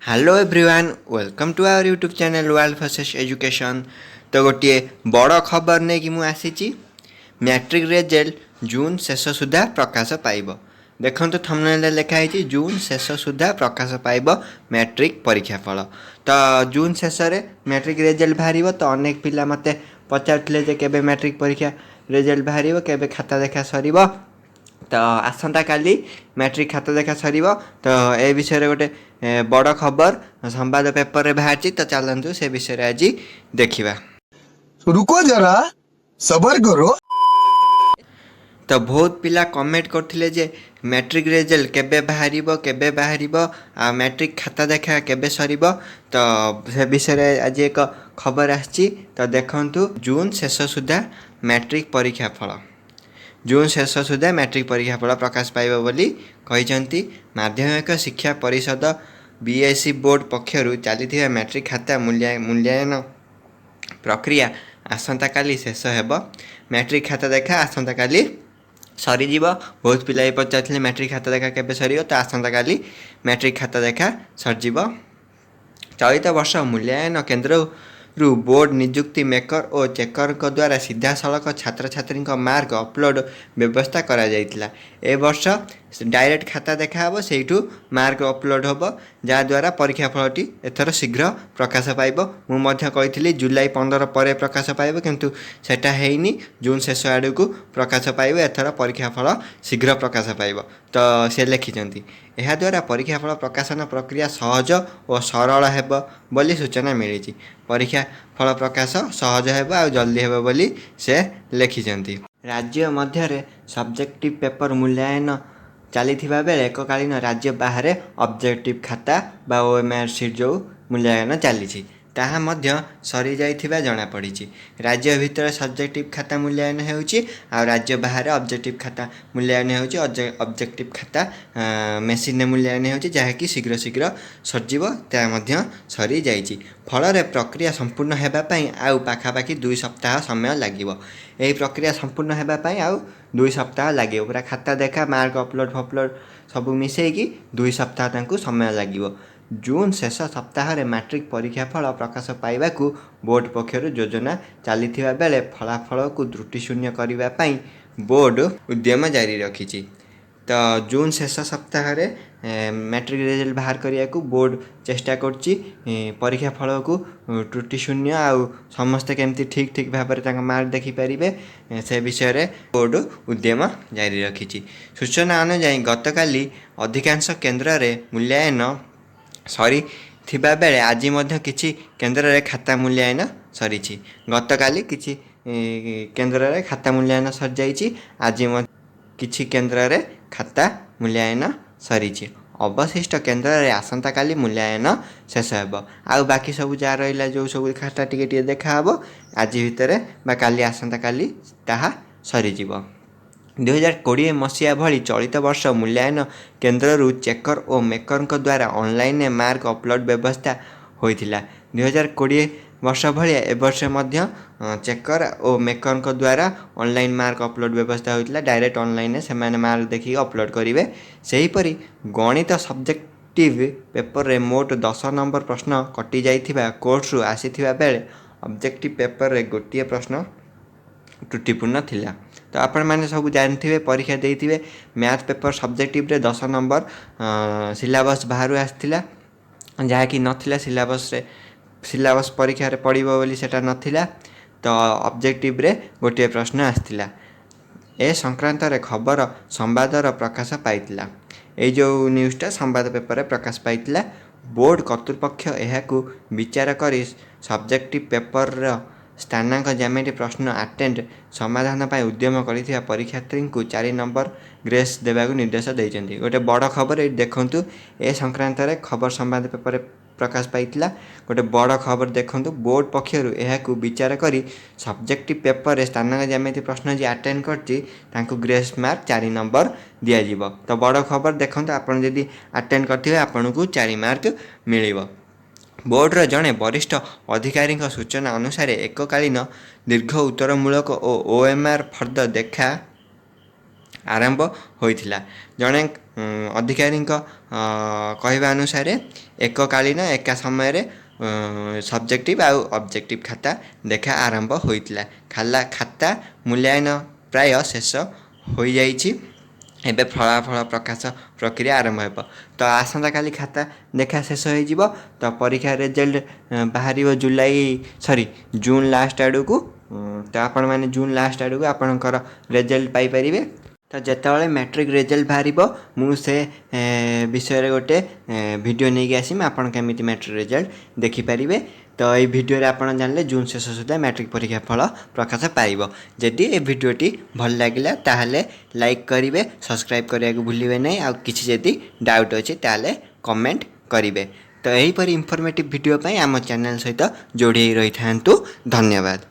Hello everyone welcome to our YouTube channel world forces education. तो गोटे बड़ खबर नहीं कि मुझे आसी मैट्रिक रिजल्ट जून शेष सुधा प्रकाश पाइब। देखो थंबनेल लिखाई जून शेष सुधा प्रकाश पाइब मैट्रिक परीक्षा फल। तो जून शेष मैट्रिक रिजल्ट बाहर तो अनेक पिला मते पचारुले जे केबे मैट्रिक परीक्षा रिजल्ट बाहर केबे खाता देखा सर। तो आसंता काली मैट्रिक खाता देखा सर। तो ए विषय गोटे बड़ खबर संवाद पेपर रे बाहर तो चलतु से विषय आज देखा। रुको जरा सबर करो। तो बहुत पिला कमेंट करथिले जे मैट्रिक रिजल्ट केबे बाहर आ मैट्रिक खाता देखा केबे सरीबो। तो से विषय आज एक खबर आछि। तो देखंतु जून शेष सुधा मैट्रिक परीक्षा फल जून शेष सुधा मैट्रिक परीक्षा फल प्रकाश पाइब बोली कहिसंती। माध्यमिक शिक्षा परिषद बीएससी बोर्ड पक्षरु चली मैट्रिक खाता मूल्यांकन प्रक्रिया आसंता काली शेष हेब। मैट्रिक खाता देखा आसंता काली सरीज। बहुत पिला पचार मैट्रिक खाता देखा केबे सर। तो आसंता काली मैट्रिक खाता देखा सरजिब। चलित वर्ष मूल्यांकन केन्द्र बोर्ड नियुक्ति मेकर और चेकर द्वारा सीधा सड़क छात्र छात्री मार्क अपलोड व्यवस्था करा जाइतिला। ए वर्ष डायरेक्ट खाता देखा हे से मार्क अपलोड हम जहाद्वारा परीक्षा फलटी एथर शीघ्र प्रकाश पाइब। मुझे कही जुलाई 15 पर प्रकाश पाइब किंतु सेटा हेनी जून शेष आड़ को प्रकाश पाइब। एथर परीक्षा फल शीघ्र प्रकाश पाइब। तो से लिखिं याद्वारा परीक्षा फल प्रकाशन प्रक्रिया सहज और सरल हेब बोली सूचना मिली। परीक्षा फल प्रकाश सहज हेब आ जल्दी हेब बोली से लिखिं। राज्य मध्य सब्जेक्टिव पेपर मूल्यांकन चली बेले एककालीन राज्य बाहर ऑब्जेक्टिव खाता बा ओएमआर सीट जो मूल्यांकन चली ताहा मध्य सरी जाइथिबा जणा पड़ी। राज्य भितर सब्जेक्टिव खाता मूल्यांकन होउची आ राज्य बाहर ऑब्जेक्टिव खाता मूल्यांकन होउची। ऑब्जेक्टिव खाता मेसिन मूल्यांकन होउची जहाँकि शीघ्र शीघ्र सरजिव ता मध्य सरी जाइची। फल प्रक्रिया संपूर्ण हेबा पई आउ पाखापाखि 2 सप्ताह समय लागिवो। एही प्रक्रिया संपूर्ण हेबा पई आउ 2 सप्ताह लागिवो। पूरा खाता देखा मार्क अपलोड फपलोड सब मिसेकी 2 सप्ताह तांकु समय लागिवो। जून शेष सप्ताह रे मैट्रिक परीक्षा फल प्रकाश पाइबा को बोर्ड पक्षर योजना चली बेले फलाफल को त्रुटिशून्य करने पाई बोर्ड उद्यम जारी रखी। तो जून शेष सप्ताह रे मैट्रिक रिजल्ट बाहर करने को बोर्ड चेष्टा करछि। परीक्षा फल को त्रुटिशून्य आउ समस्ते केमती ठीक ठीक भाव में मार्क देखिपारे से विषय रे बोर्ड उद्यम जारी रखी। सूचना अनुसार गतकाली अधिकांश केन्द्र रे मूल्यांकन सरी थिबा बेले आज मध्य किछि केन्द्र रे खाता मूल्यांकन सरी। गतकाली किछि केन्द्र रे खाता मूल्यांकन सर जाइछि। आज किछि केन्द्र रे खाता मूल्यांकन सरी। अवशिष्ट केन्द्र रे आसंता काली मूल्यांकन शेष हेब। आउ बाकी सब जहाँ रहिला जो सब खाता टिके टिके देखा हेब आज भितर बा काली आसंता काली ताहा सरीजिव। 2020 मसीहा भली चलित वर्ष मूल्यांकन केन्द्र चेकर और मेकर द्वारा ऑनलाइन मार्क अपलोड व्यवस्था होइथिला। 2020 वर्ष भाया ए वर्ष मध्य चेकर और मेकर द्वारा ऑनलाइन मार्क अपलोड व्यवस्था होइथिला। डायरेक्ट ऑनलाइन से माने मार्क देखिए अपलोड करेंगे। सेहीपरि गणित सब्जेक्टिव पेपर रे मोट 10 नंबर प्रश्न कटि जाइथिबा कोर्स आसीथिबा बेले ऑब्जेक्टिव पेपर रे गोटिए प्रश्न त्रुटिपूर्ण थिला। तो आपण मैंने सब जानते परीक्षा देते मैथ पेपर सब्जेक्टिव रे 10 नंबर सिलेबस बाहर आसाला जहाँकि नाला सिलेबस परीक्षा रे पड़ो बोली सेटा नथिला। तो ऑब्जेक्टिव रे गोटे प्रश्न आसाला। ए संक्रांत रे खबर संवादर प्रकाश पाइतिला। ए जो न्यूज़टा संवाद पेपर रे प्रकाश पाइतिला। बोर्ड कर्तृपक्ष एहाकु विचार करी सब्जेक्टिव पेपर स्थानांक ज्यामिति प्रश्न अटेम्प्ट समाधान पर उद्यम कर परीक्षार्थी को 4 नंबर ग्रेस देवा निर्देश देते। गोटे बड़ खबर ये देखूँ ए संक्रांत रे खबर संवाद पेपर प्रकाश पाइतिला। गोटे बड़ खबर देखूँ बोर्ड पक्षर यह विचार करी सब्जेक्टिव पेपर स्थानांक ज्यामिति प्रश्न जी अटेम्प्ट करती ग्रेस मार्क 4 नंबर दिज्व। तो बड़ खबर देखूँ आपड़ जदि अटेम्प्ट करते आपन को 4 मार्क मिल। बोर्डर जड़े वरिष्ठ अधिकारी सूचना अनुसार एककालीन दीर्घ उत्तरमूलक और ओएमआर फर्द देखा आरंभ होइथिला। जड़े अधिकारी कहवा अनुसार एककालीन एका समय सब्जेक्टिव आउ ऑब्जेक्टिव खाता देखा आरंभ होइतिला। खाता मूल्यांकन प्राय शेष हो जाइछि। एबे फलाफल प्रकाश प्रक्रिया आरंभ हेब। तो आसंता काली खाता देखा शेष हो तो परीक्षा रिजल्ट बाहर जून लास्ट आड़ को। तो आपण मैंने जून लास्ट आड़ को आपणकर रिजल्ट पाइपर। तो जितेबाला मैट्रिक रिजल्ट बाहर मुझे विषय गोटे वीडियो नहीं आसमी आपन केमी मैट्रिक रिजल्ट देखिपारे। तो ये वीडियो रे आपन जानले जून शेष सुधा मैट्रिक परीक्षा फल प्रकाश पाइब। जदि ये वीडियोटी भल लगिला ताहले लाइक करेंगे, सब्सक्राइब करने को भूलिए नहीं। आ किसी जदि डाउट अच्छे ताहले कमेंट करेंगे। तो यहीपरि इनफॉर्मेटिव वीडियो आम चैनल सहित जोड़ी रही था। धन्यवाद।